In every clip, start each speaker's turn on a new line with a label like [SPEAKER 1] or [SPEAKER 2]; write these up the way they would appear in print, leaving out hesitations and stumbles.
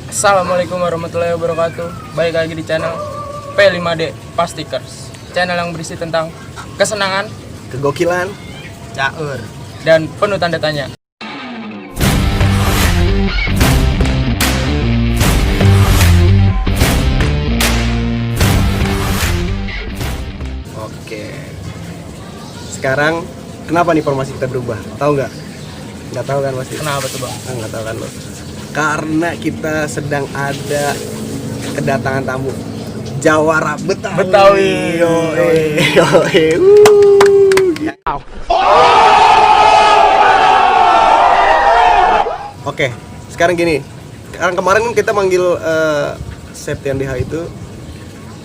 [SPEAKER 1] Assalamualaikum warahmatullahi wabarakatuh. Baik lagi di channel P5D Pastikers, channel yang berisi tentang kesenangan,
[SPEAKER 2] kegokilan,
[SPEAKER 3] caur,
[SPEAKER 1] dan penuh tanda tanya.
[SPEAKER 2] Oke. Sekarang kenapa nih formasi kita berubah? Tahu nggak? Nggak tahu kan pasti.
[SPEAKER 1] Kenapa tuh bang?
[SPEAKER 2] Nggak tahu kan lo? Karena kita sedang ada kedatangan tamu Jawara Betawi. Oke, sekarang gini. Sekarang kemarin kita manggil Septian DH itu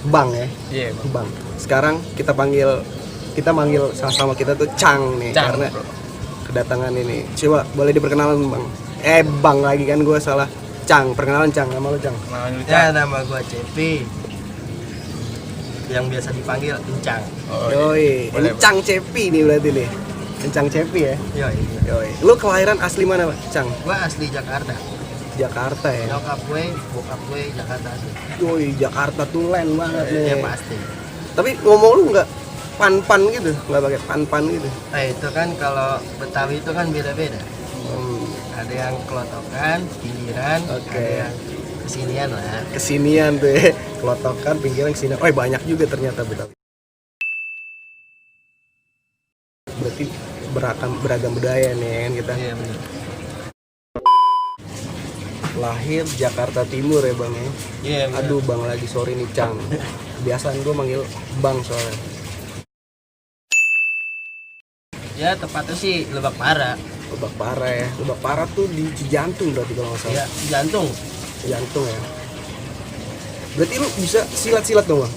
[SPEAKER 2] Bang ya.
[SPEAKER 1] Iya
[SPEAKER 2] Bang. Sekarang kita manggil sama-sama kita tuh Cang nih,
[SPEAKER 1] Cang,
[SPEAKER 2] karena
[SPEAKER 1] bro.
[SPEAKER 2] kedatangan ini. Coba boleh diperkenalan Bang. Bang lagi kan gue salah. Cang, perkenalan Cang, nama lu Cang.
[SPEAKER 3] ya nama gua Cepi, yang biasa dipanggil Encang.
[SPEAKER 2] Yoi,
[SPEAKER 1] boleh,
[SPEAKER 2] Encang Cepi nih berarti nih. Encang Cepi ya.
[SPEAKER 3] Yoi,
[SPEAKER 2] Yoi. Lu kelahiran asli mana, Pak? Cang?
[SPEAKER 3] gua asli Jakarta.
[SPEAKER 2] Jakarta ya.
[SPEAKER 3] Nyokap gue, bokap gue Jakarta asli.
[SPEAKER 2] Yoi, Jakarta tulen banget nih.
[SPEAKER 3] Ya pasti.
[SPEAKER 2] Tapi ngomong lu nggak pan-pan gitu, nggak pakai pan-pan gitu.
[SPEAKER 3] Nah itu kan kalau Betawi itu kan beda-beda. Ada yang kelotokan, pinggiran,
[SPEAKER 2] Oke.
[SPEAKER 3] ada yang kesinian lah.
[SPEAKER 2] Kesinian tuh ya, kelotokan pinggiran kesinian. Oh banyak juga ternyata Betawi. Berarti beragam budaya nih kan kita.
[SPEAKER 3] Iya benar.
[SPEAKER 2] Lahir Jakarta Timur ya Bang ya.
[SPEAKER 3] Iya benar.
[SPEAKER 2] Aduh Bang lagi sorry nih Cang. Biasaan gue manggil Bang soalnya.
[SPEAKER 3] Ya tepatnya sih Lebak Para.
[SPEAKER 2] Lebak Para ya. Lebak Para tuh di Cijantung berarti kalau nggak salah.
[SPEAKER 3] Ya jantung.
[SPEAKER 2] Cijantung ya. Berarti lu bisa silat-silat dong Bang?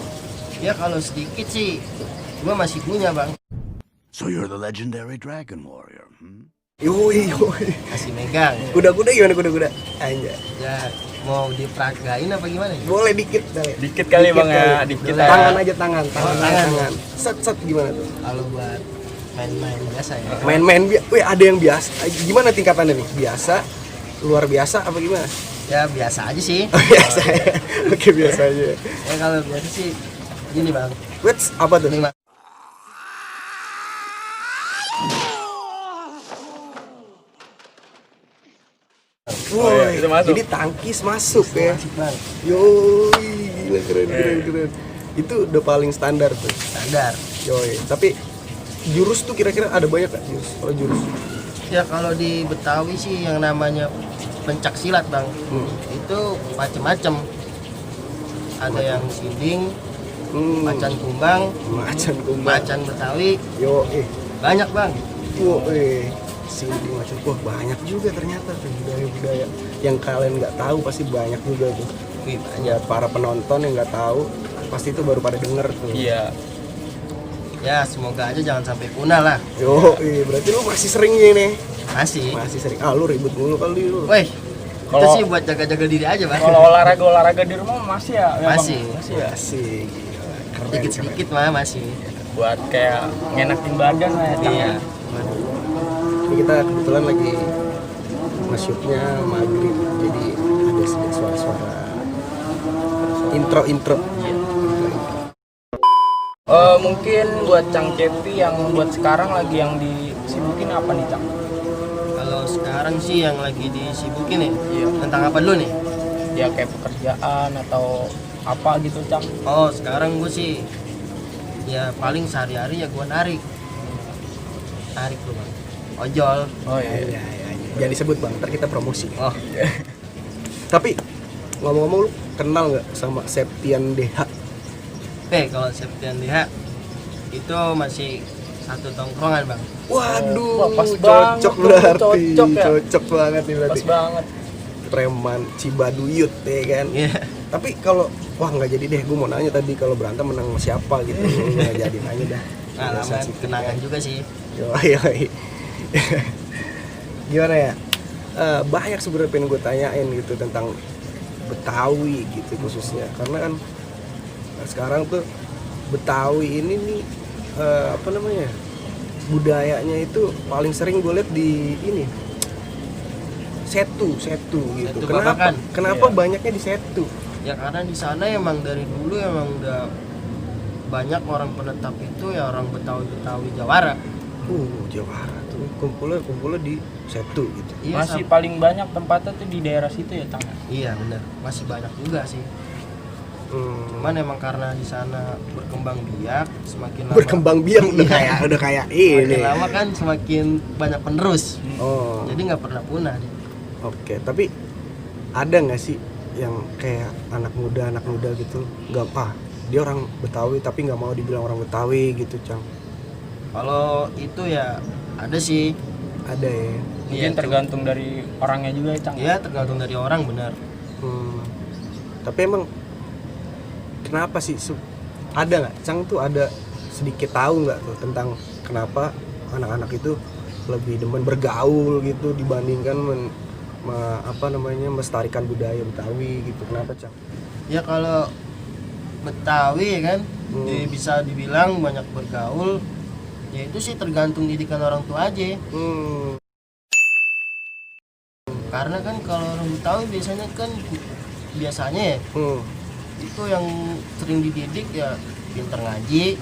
[SPEAKER 3] Ya kalau sedikit sih gua masih punya bang.
[SPEAKER 4] So you're the legendary dragon warrior, hmm?
[SPEAKER 2] Yoi.
[SPEAKER 3] Masih megang.
[SPEAKER 2] Kuda-kuda gimana kuda-kuda? Anjay.
[SPEAKER 3] Ya mau diperagain apa gimana?
[SPEAKER 2] Boleh dikit kali.
[SPEAKER 1] Dikit kali bang ya, dikit
[SPEAKER 3] Boleh.
[SPEAKER 1] ya.
[SPEAKER 2] Tangan aja tangan.
[SPEAKER 3] Tangan.
[SPEAKER 2] Set gimana tuh?
[SPEAKER 3] Kalau buat main-main biasa ya.
[SPEAKER 2] Main-main wih ada yang biasa. Gimana tingkatannya nih? Biasa, luar biasa apa gimana?
[SPEAKER 3] Ya biasa aja sih.
[SPEAKER 2] Biasa ya. Oke, biasa aja.
[SPEAKER 3] Ya kalau biasa sih gini bang.
[SPEAKER 2] Wait, apa tuh?
[SPEAKER 3] Lima.
[SPEAKER 2] Woi,
[SPEAKER 1] itu masuk.
[SPEAKER 2] jadi tangkis masuk ya.
[SPEAKER 3] Asik bang.
[SPEAKER 2] Yoi, gila keren. Itu udah paling standar tuh.
[SPEAKER 3] Standar.
[SPEAKER 2] Yoi, tapi jurus tuh kira-kira ada banyak gak jurus? Kalau jurus?
[SPEAKER 3] Ya kalau di Betawi sih yang namanya pencak silat bang. Itu macem-macem. Ada yang sinding, macan kumbang,
[SPEAKER 2] Macan kumbang.
[SPEAKER 3] macan Betawi.
[SPEAKER 2] Yoi.
[SPEAKER 3] Banyak bang.
[SPEAKER 2] Yoi. Sini macan wah banyak juga ternyata tuh budaya-budaya yang kalian nggak tahu pasti banyak juga tuh.
[SPEAKER 3] Wih banyak.
[SPEAKER 2] Ya para penonton yang nggak tahu pasti itu baru pada denger tuh.
[SPEAKER 1] Iya.
[SPEAKER 3] Ya semoga aja jangan sampai punah lah.
[SPEAKER 2] Yoi, berarti lu masih sering gini.
[SPEAKER 3] Masih.
[SPEAKER 2] Masih sering. Ah lu ribut mulu kali lu.
[SPEAKER 3] Weh, itu
[SPEAKER 1] Kalau-
[SPEAKER 3] sih buat jaga-jaga diri aja bang.
[SPEAKER 1] Kalau olahraga di rumah masih ya? Bang?
[SPEAKER 3] Masih.
[SPEAKER 1] Masih ya.
[SPEAKER 2] Masih gila. Keren,
[SPEAKER 3] Sedikit-sedikit mah masih.
[SPEAKER 1] Buat kayak ngenakin badan lah ya. Cang.
[SPEAKER 3] Iya.
[SPEAKER 2] Ini kita kebetulan lagi masuknya maghrib, jadi ada sedikit suara-suara intro.
[SPEAKER 1] Mungkin buat Cang Cepi yang buat sekarang lagi yang disibukin apa nih Cang?
[SPEAKER 3] Kalau sekarang sih yang lagi disibukin nih.
[SPEAKER 1] Iya.
[SPEAKER 3] Tentang apa dulu nih?
[SPEAKER 1] Ya kayak pekerjaan atau apa gitu Cang?
[SPEAKER 3] Oh sekarang gue sih ya paling sehari-hari ya gue narik tuh bang. Ojol.
[SPEAKER 1] Oh
[SPEAKER 2] Ya. Jangan disebut bang, ntar kita promosi.
[SPEAKER 3] Oh
[SPEAKER 2] Tapi ngomong-ngomong lu kenal nggak sama Septian DH?
[SPEAKER 3] kalau Septian DH itu masih satu tongkrongan bang.
[SPEAKER 2] Waduh,
[SPEAKER 1] Wah, pas banget
[SPEAKER 2] cocok
[SPEAKER 1] tuh,
[SPEAKER 2] berarti,
[SPEAKER 1] cocok ya.
[SPEAKER 2] cocok banget nih
[SPEAKER 1] Pas
[SPEAKER 2] berarti.
[SPEAKER 1] banget.
[SPEAKER 2] Preman Cibaduyut ya kan.
[SPEAKER 3] Iya.
[SPEAKER 2] Tapi kalau wah nggak jadi deh, gue mau nanya tadi kalau berantem menang sama siapa gitu. Nggak jadi nanya dah.
[SPEAKER 3] Pengalaman kenangan juga sih.
[SPEAKER 2] Yoi. Gimana ya? Banyak sebenarnya pengen gue tanyain gitu tentang Betawi gitu khususnya karena kan sekarang tuh Betawi ini nih apa namanya budayanya itu paling sering gue lihat di ini Setu gitu.
[SPEAKER 3] Setu
[SPEAKER 2] Kenapa?
[SPEAKER 3] Babakan.
[SPEAKER 2] Kenapa
[SPEAKER 1] Iya.
[SPEAKER 2] banyaknya di Setu?
[SPEAKER 3] Ya karena di sana emang dari dulu emang udah banyak orang penetap itu ya orang Betawi Jawara.
[SPEAKER 2] Jawara tuh kumpulnya di Setu gitu.
[SPEAKER 3] Iya,
[SPEAKER 1] Masih paling banyak tempatnya tuh di daerah situ ya, Cang.
[SPEAKER 3] iya benar, masih banyak juga sih. Cuman emang karena di sana berkembang biak, semakin lama
[SPEAKER 2] Berkembang biak udah
[SPEAKER 3] Iya.
[SPEAKER 2] kayak
[SPEAKER 3] semakin
[SPEAKER 2] ini.
[SPEAKER 3] lama kan semakin banyak penerus.
[SPEAKER 2] Oh.
[SPEAKER 3] Jadi nggak pernah punah dia.
[SPEAKER 2] Oke, tapi ada nggak sih yang kayak anak muda gitu nggak dia orang Betawi tapi nggak mau dibilang orang Betawi gitu, Cang?
[SPEAKER 3] Kalau itu ya ada sih.
[SPEAKER 2] Ada ya.
[SPEAKER 1] Mungkin
[SPEAKER 3] Iya,
[SPEAKER 1] tergantung dari orangnya juga ya, Cang.
[SPEAKER 3] Ya tergantung dari orang benar.
[SPEAKER 2] Tapi emang kenapa sih ada nggak, Cang tuh ada sedikit tahu nggak tuh tentang kenapa anak-anak itu lebih demen bergaul gitu dibandingkan melestarikan budaya Betawi gitu, kenapa, Cang?
[SPEAKER 3] Ya kalau Betawi kan bisa dibilang banyak bergaul. Ya itu sih tergantung didikan orang tua aja. Karena kan kalau orang Betawi biasanya ya itu yang sering dididik ya pinter ngaji,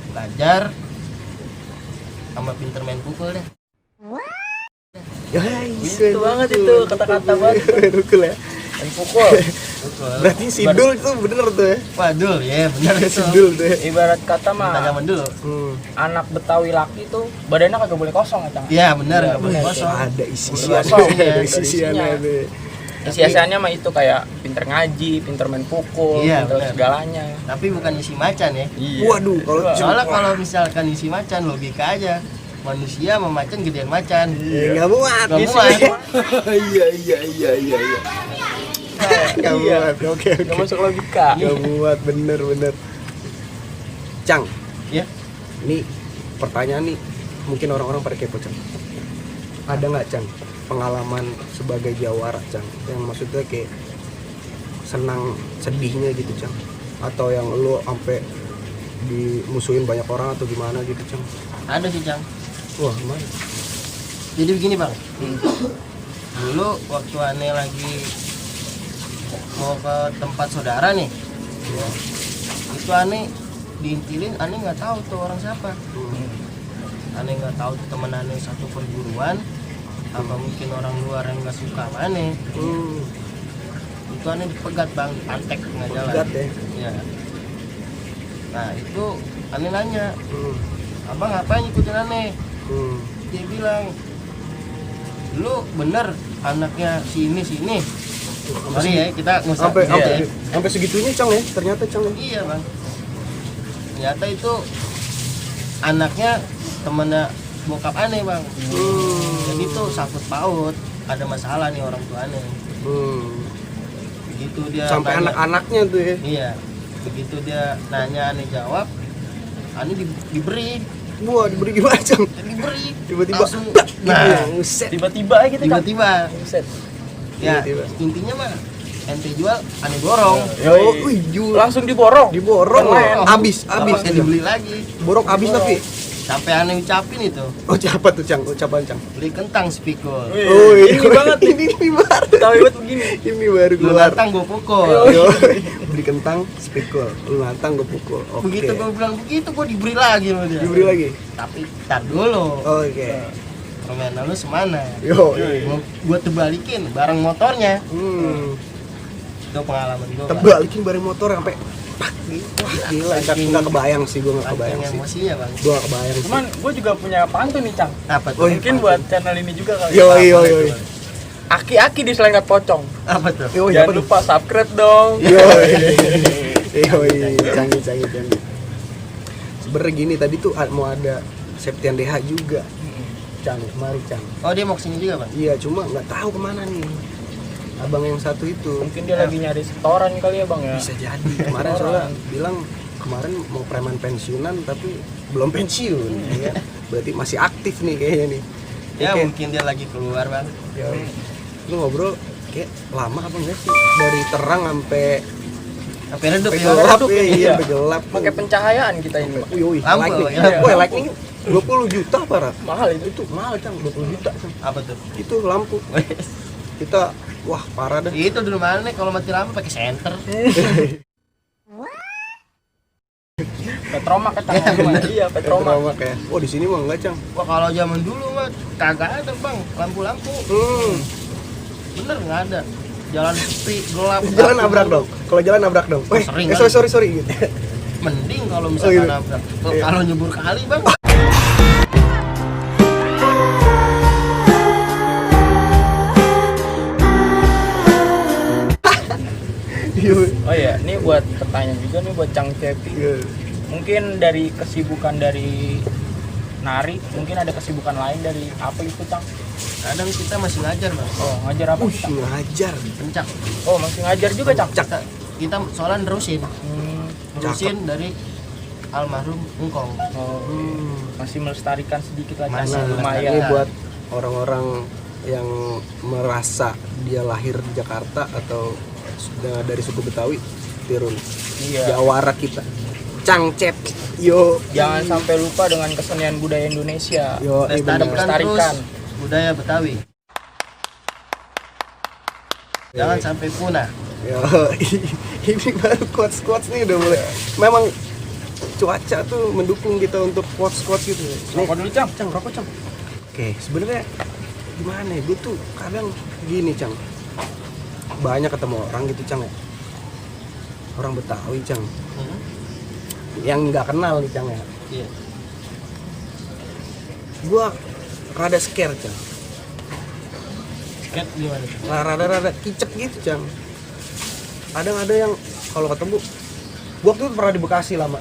[SPEAKER 3] belajar, sama pinter main pukul deh.
[SPEAKER 2] Ya,
[SPEAKER 1] Itu banget itu kata-kata banget.
[SPEAKER 2] Pukul ya.
[SPEAKER 1] Dan pukul.
[SPEAKER 3] Pukul.
[SPEAKER 2] Berarti sidul itu bener tuh ya.
[SPEAKER 3] Waduh, ya benar itu.
[SPEAKER 2] Sidul tuh ya.
[SPEAKER 1] Ibarat kata
[SPEAKER 3] Kita
[SPEAKER 1] mah
[SPEAKER 3] zaman dulu.
[SPEAKER 1] anak Betawi laki tuh badannya kagak boleh kosong ya, Cang.
[SPEAKER 3] Iya benar,
[SPEAKER 1] Iya,
[SPEAKER 3] nggak boleh
[SPEAKER 1] benar.
[SPEAKER 3] kosong.
[SPEAKER 2] Ada isi
[SPEAKER 1] Kosong,
[SPEAKER 2] ada
[SPEAKER 1] ya,
[SPEAKER 2] isi
[SPEAKER 1] isinya.
[SPEAKER 2] tuh.
[SPEAKER 1] Isi-isiannya mah itu kayak pinter ngaji, pinter main pukul,
[SPEAKER 3] Iya,
[SPEAKER 1] pinter
[SPEAKER 3] benar.
[SPEAKER 1] segalanya.
[SPEAKER 3] Tapi bukan isi macan ya.
[SPEAKER 1] Iya.
[SPEAKER 2] Waduh, kalau
[SPEAKER 3] Soalnya kalau misalkan isi macan logika aja. Manusia sama macan gedean macan.
[SPEAKER 2] nggak muat.
[SPEAKER 3] Nggak
[SPEAKER 2] isi.
[SPEAKER 3] muat.
[SPEAKER 2] Iya. Nggak muat. Oke.
[SPEAKER 1] Gak masuk logika.
[SPEAKER 2] Nggak muat, bener. Cang,
[SPEAKER 3] Ya.
[SPEAKER 2] ini pertanyaan nih, mungkin orang-orang pada kepo, Cang. Ada nggak, Cang, pengalaman sebagai jawara, Cang, yang maksudnya kayak senang sedihnya gitu, Cang, atau yang lo sampai dimusuhin banyak orang atau gimana gitu, Cang?
[SPEAKER 3] Ada sih, Cang.
[SPEAKER 2] Wah, gimana?
[SPEAKER 3] Jadi begini, Bang. Dulu waktu aneh lagi mau ke tempat saudara nih. Itu aneh diintilin, aneh nggak tahu tuh orang siapa. Aneh nggak tahu tuh teman aneh satu perguruan, apa mungkin orang luar yang nggak suka sama aneh. Itu aneh dipegat, Bang, dipantek tengah jalan.
[SPEAKER 2] Pegat ya?
[SPEAKER 3] Iya. Nah itu aneh nanya, abang ngapain ikutin aneh? Dia bilang, lu bener anaknya sini. Sorry ya, kita nggak usah.
[SPEAKER 2] Sampai segitunya, Cang ya? Ternyata, Cang ya?
[SPEAKER 3] Iya, Bang. Ternyata itu anaknya temennya bokap aneh, Bang. Jadi itu sangkut paut, ada masalah nih orang tua aneh. Begitu dia
[SPEAKER 2] Sampai
[SPEAKER 3] nanya-
[SPEAKER 2] anak-anaknya tuh ya?
[SPEAKER 3] Iya. Begitu dia nanya aneh jawab, aneh diberi.
[SPEAKER 2] Wah, diberi gimana, Cang?
[SPEAKER 3] Diberi.
[SPEAKER 2] Tiba-tiba
[SPEAKER 3] Langsung.
[SPEAKER 2] nah,
[SPEAKER 3] Nah,
[SPEAKER 2] buset.
[SPEAKER 1] Tiba-tiba aja gitu, Cang.
[SPEAKER 3] tiba-tiba.
[SPEAKER 1] Buset.
[SPEAKER 3] Ya,
[SPEAKER 2] Tiba-tiba.
[SPEAKER 3] intinya mah ente jual, aneh borong.
[SPEAKER 2] Oh, wih, jual.
[SPEAKER 1] Langsung diborong.
[SPEAKER 2] Diborong,
[SPEAKER 1] Yang lain.
[SPEAKER 2] habis.
[SPEAKER 3] Saya dibeli lagi.
[SPEAKER 2] Borong habis tapi.
[SPEAKER 3] Sampai aneh ucapin itu,
[SPEAKER 2] Oh, siapa tuh, Cang? Ucapan, Cang?
[SPEAKER 3] beli kentang spikul.
[SPEAKER 2] Oh,
[SPEAKER 1] ini banget nih.
[SPEAKER 2] ini baru.
[SPEAKER 1] Betawi banget begini.
[SPEAKER 2] Ini baru
[SPEAKER 3] Lu
[SPEAKER 2] keluar.
[SPEAKER 3] datang gue pukul.
[SPEAKER 2] Yo, beli kentang, spikul. Lu nantang gue pukul. Oke.
[SPEAKER 3] Begitu gue bilang begitu, gue diberi lagi sama dia.
[SPEAKER 2] Diberi lagi.
[SPEAKER 3] Tapi tar dulu.
[SPEAKER 2] Oke.
[SPEAKER 3] Permainan lu semana?
[SPEAKER 2] Yo.
[SPEAKER 3] Gue terbalikin bareng motornya. Itu pengalaman gue.
[SPEAKER 2] Terbalikin bareng motor sampai pak gitu. Gila, enggak kebayang sih, gue enggak kebayang sih.
[SPEAKER 3] Emosinya, Bang.
[SPEAKER 2] Gue enggak kebayang sih.
[SPEAKER 1] Cuman gue juga punya pantun nih, Cang.
[SPEAKER 3] Apa tuh?
[SPEAKER 2] Oh, iya.
[SPEAKER 1] Mungkin buat channel ini juga kali.
[SPEAKER 2] Yo.
[SPEAKER 1] Aki-aki di selengkat pocong.
[SPEAKER 3] Apa tuh?
[SPEAKER 2] Yo,
[SPEAKER 1] Jangan lupa subscribe dong.
[SPEAKER 2] Yo. Canggih. Sebenarnya gini, tadi tuh mau ada Septian DH juga. Cang, mari, Cang.
[SPEAKER 3] Oh, dia mau kesini juga, Bang?
[SPEAKER 2] Iya, cuma nggak tahu kemana nih. Abang yang satu itu.
[SPEAKER 1] Mungkin dia lagi nyari setoran kali ya, Bang ya.
[SPEAKER 2] Bisa jadi. Kemarin soalnya bilang kemarin mau preman pensiunan tapi belum pensiun. Ya. Berarti masih aktif nih kayaknya nih.
[SPEAKER 3] Ya,
[SPEAKER 2] Oke.
[SPEAKER 3] mungkin dia lagi keluar, Bang.
[SPEAKER 2] Lu ngobrol kayak lama apa enggak sih? Dari terang sampai
[SPEAKER 3] Sampai redup ya.
[SPEAKER 2] gelap,
[SPEAKER 1] redup
[SPEAKER 2] iya,
[SPEAKER 1] ini, iya.
[SPEAKER 2] sampai gelap.
[SPEAKER 1] Pakai pencahayaan kita ini, Bang.
[SPEAKER 2] Wih,
[SPEAKER 3] Lampu,
[SPEAKER 2] lightning.
[SPEAKER 3] ya.
[SPEAKER 2] Woi, lightning 20 juta para.
[SPEAKER 1] Mahal itu.
[SPEAKER 2] Itu mahal Cang, 20 juta Cang.
[SPEAKER 3] Apa tuh?
[SPEAKER 2] Itu lampu. Kita wah parah dah.
[SPEAKER 3] Itu dulu mana nih kalau mati lampu pakai senter.
[SPEAKER 1] Petromak kata iya, Petromak.
[SPEAKER 2] Petromak ya. Oh, di sini mah enggak Cang.
[SPEAKER 3] Wah kalau zaman dulu mah kagak ada bang lampu-lampu. Bener nggak ada. Jalan sepi, gelap.
[SPEAKER 2] Jalan nabrak dong. Kalau jalan nabrak dong.
[SPEAKER 3] Sering kali.
[SPEAKER 2] sorry gitu.
[SPEAKER 3] Mending kalau misalkan
[SPEAKER 2] gitu.
[SPEAKER 3] nabrak.
[SPEAKER 2] Iya.
[SPEAKER 3] Kalau nyebur kali bang.
[SPEAKER 1] Oh iya, ini buat pertanyaan juga nih buat Cang Cepi.
[SPEAKER 2] Iya.
[SPEAKER 1] Mungkin dari kesibukan dari nari, mungkin ada kesibukan lain dari apa itu Cang?
[SPEAKER 3] Kadang kita masih ngajar bang.
[SPEAKER 1] Oh, ngajar apa Cang?
[SPEAKER 2] Ngajar.
[SPEAKER 3] Pencak.
[SPEAKER 1] Oh, masih ngajar juga Cang?
[SPEAKER 3] Kita soalnya nerusin. Nerusin dari almarhum Engkong.
[SPEAKER 1] Oh, masih melestarikan sedikit lah Cang.
[SPEAKER 3] Masih
[SPEAKER 1] Lumayan.
[SPEAKER 2] Ini buat orang-orang yang merasa dia lahir di Jakarta atau sudah dari suku Betawi, turun
[SPEAKER 1] Iya.
[SPEAKER 2] Jawara kita. Cang Cep. Yo.
[SPEAKER 1] Jangan sampai lupa dengan kesenian budaya Indonesia.
[SPEAKER 2] Yo,
[SPEAKER 1] Lestarikan.
[SPEAKER 3] Terus budaya Betawi. Jangan sampai punah.
[SPEAKER 2] Yo, ini baru quotes nih udah mulai. Memang cuaca tuh mendukung kita untuk quotes gitu.
[SPEAKER 1] Rokok dulu Cang.
[SPEAKER 2] Cang, rokok Cang. Oke, sebenarnya gimana ya? Gue tuh kadang gini Cang. Banyak ketemu orang gitu Cang ya. Orang Betawi Cang. Yang nggak kenal nih Cang ya.
[SPEAKER 3] Iya.
[SPEAKER 2] Gua rada scare Cang.
[SPEAKER 3] Sket gimana?
[SPEAKER 2] Rada kicep gitu Cang. Kadang ada yang kalau ketemu, gua waktu itu pernah di Bekasi lama.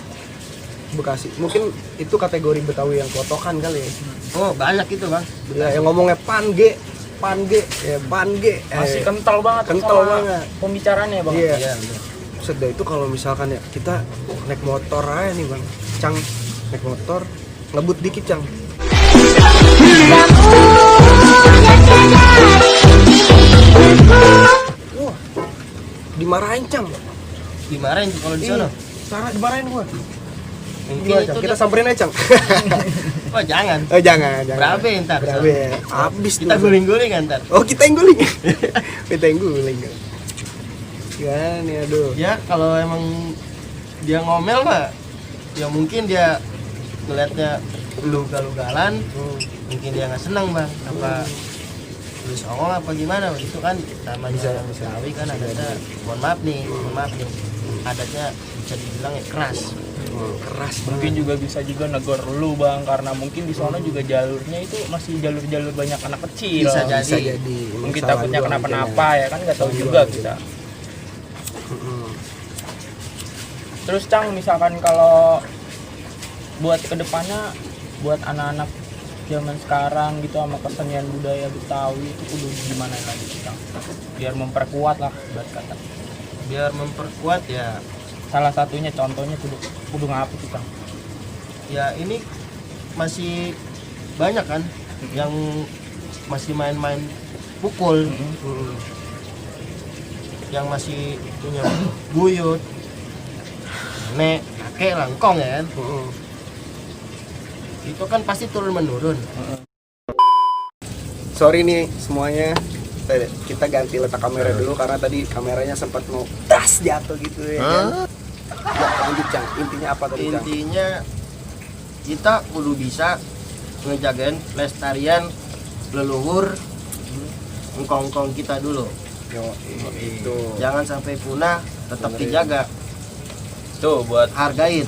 [SPEAKER 2] Bekasi. Mungkin itu kategori Betawi yang kotokan kali ya.
[SPEAKER 3] Oh banyak itu bang.
[SPEAKER 2] Ya, yang ngomongnya pange.
[SPEAKER 1] Masih kental banget.
[SPEAKER 2] Kental
[SPEAKER 1] sama
[SPEAKER 2] banget.
[SPEAKER 1] Pembicaraannya Bang.
[SPEAKER 2] Iya.
[SPEAKER 3] Iya. Bener.
[SPEAKER 2] Sudah itu kalau misalkan ya kita naik motor aja nih Bang. Cang naik motor ngebut dikit Cang. Wah. Dimarahin Cang.
[SPEAKER 3] Dimarahin tuh kalau di sana.
[SPEAKER 2] Sarah dimarahin gua.
[SPEAKER 3] Mungkin
[SPEAKER 2] Gila,
[SPEAKER 3] itu
[SPEAKER 2] Cang. Kita
[SPEAKER 3] udah-
[SPEAKER 2] samperin aja Cang.
[SPEAKER 3] Oh jangan.
[SPEAKER 2] Jangan.
[SPEAKER 3] Berabe ntar.
[SPEAKER 2] Berabe. Habis
[SPEAKER 3] Kita
[SPEAKER 2] tuh.
[SPEAKER 3] guling-guling kan ntar.
[SPEAKER 2] Oh, kita yang guling. Kita yang guling. Ya nih aduh.
[SPEAKER 3] Ya kalau emang dia ngomel mah, ya mungkin dia ngeliatnya lu galugalan, mungkin dia nggak senang bang. Apa lu songong apa gimana? Itu kan namanya Betawi kan adatnya. Mohon maaf nih, adatnya bisa dibilang ya keras.
[SPEAKER 2] Keras
[SPEAKER 1] Mungkin juga bisa juga negor lu Bang, karena mungkin di sana juga jalurnya itu masih jalur-jalur banyak anak kecil.
[SPEAKER 3] Bisa
[SPEAKER 2] Bisa jadi.
[SPEAKER 1] Mungkin
[SPEAKER 2] Salah
[SPEAKER 1] takutnya
[SPEAKER 2] gua
[SPEAKER 1] kenapa-napa ya kan nggak tahu
[SPEAKER 2] Salah
[SPEAKER 1] juga
[SPEAKER 2] gua
[SPEAKER 1] kita. Terus Cang, misalkan kalau buat kedepannya, buat anak-anak zaman sekarang gitu sama kesenian budaya Betawi itu kudu gimana lagi Cang? Biar memperkuat lah buat kata.
[SPEAKER 3] Biar memperkuat ya,
[SPEAKER 1] Salah satunya contohnya kudu ngapa sih Cang?
[SPEAKER 3] ya ini masih banyak kan yang masih main-main pukul, yang masih punya buyut, nek, kakek, langkong ya kan. Itu kan pasti turun menurun.
[SPEAKER 2] Sorry nih semuanya. Kita ganti letak kamera dulu karena tadi kameranya sempat mau tas jatuh gitu ya kan. Ya, lanjut Cang. Intinya apa tadi Cang?
[SPEAKER 3] Intinya kita kudu bisa ngejagain lestarian leluhur engkong-engkong kita dulu.
[SPEAKER 2] Yo, itu.
[SPEAKER 3] Jangan sampai punah, tetap dijaga,
[SPEAKER 1] Tuh buat
[SPEAKER 3] hargain.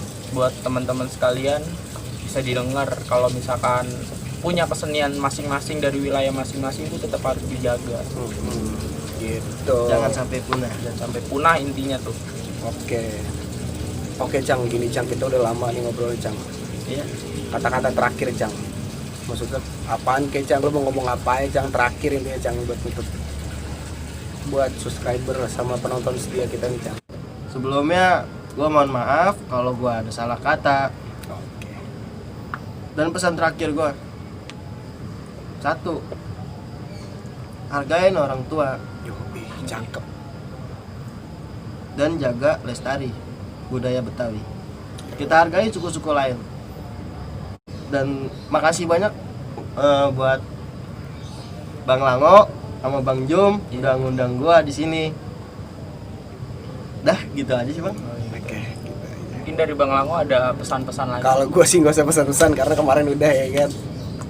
[SPEAKER 1] teman-teman sekalian bisa didengar kalau misalkan punya kesenian masing-masing dari wilayah masing-masing itu tetap harus dijaga.
[SPEAKER 2] Gitu.
[SPEAKER 3] Jangan sampai punah.
[SPEAKER 1] Dan sampai punah intinya tuh.
[SPEAKER 2] Oke Cang, gini Cang, kita udah lama nih ngobrol Cang.
[SPEAKER 3] Iya.
[SPEAKER 2] Kata-kata terakhir Cang. Maksudnya apaan kayak Cang, lu mau ngomong apa ya Cang, terakhir intinya Cang buat nutup. Buat subscriber sama penonton setia kita nih Cang.
[SPEAKER 3] Sebelumnya gua mohon maaf kalau gua ada salah kata.
[SPEAKER 2] Oke.
[SPEAKER 3] Dan pesan terakhir gua, satu, hargain orang tua
[SPEAKER 2] Yo, cakep.
[SPEAKER 3] dan jaga lestari budaya Betawi. Kita hargai suku-suku lain. Dan makasih banyak buat Bang Lango sama Bang Jum udah ngundang gua di sini. Dah gitu aja sih Bang.
[SPEAKER 2] Oke, gitu aja.
[SPEAKER 1] Mungkin dari Bang Lango ada pesan-pesan lagi.
[SPEAKER 2] Kalau gue sih nggak usah pesan-pesan karena kemarin udah ya kan.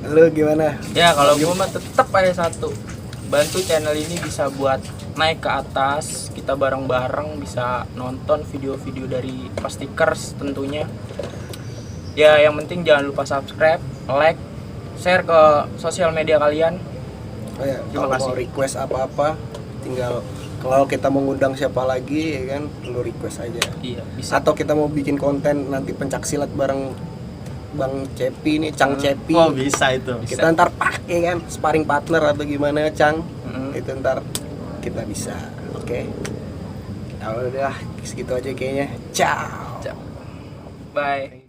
[SPEAKER 2] Lu gimana?
[SPEAKER 1] Ya kalau gue mah tetap ada satu, bantu channel ini bisa buat naik ke atas, kita bareng-bareng bisa nonton video-video dari Pastikers tentunya. Ya yang penting jangan lupa subscribe, like, share ke sosial media kalian.
[SPEAKER 2] Oh ya,
[SPEAKER 1] Terima
[SPEAKER 2] kalau
[SPEAKER 1] kasih.
[SPEAKER 2] mau request apa-apa tinggal kalau kita mau ngundang siapa lagi ya kan, lu request aja.
[SPEAKER 1] Iya bisa.
[SPEAKER 2] Atau kita mau bikin konten nanti pencak silat bareng Bang Cepi nih, Cang Cepi.
[SPEAKER 3] Oh bisa itu.
[SPEAKER 2] Kita ntar pakai kan sparring partner atau gimana Cang.
[SPEAKER 1] Mm.
[SPEAKER 2] Itu ntar kita bisa. Oke. Ya udah segitu aja kayaknya. Ciao.
[SPEAKER 1] Bye.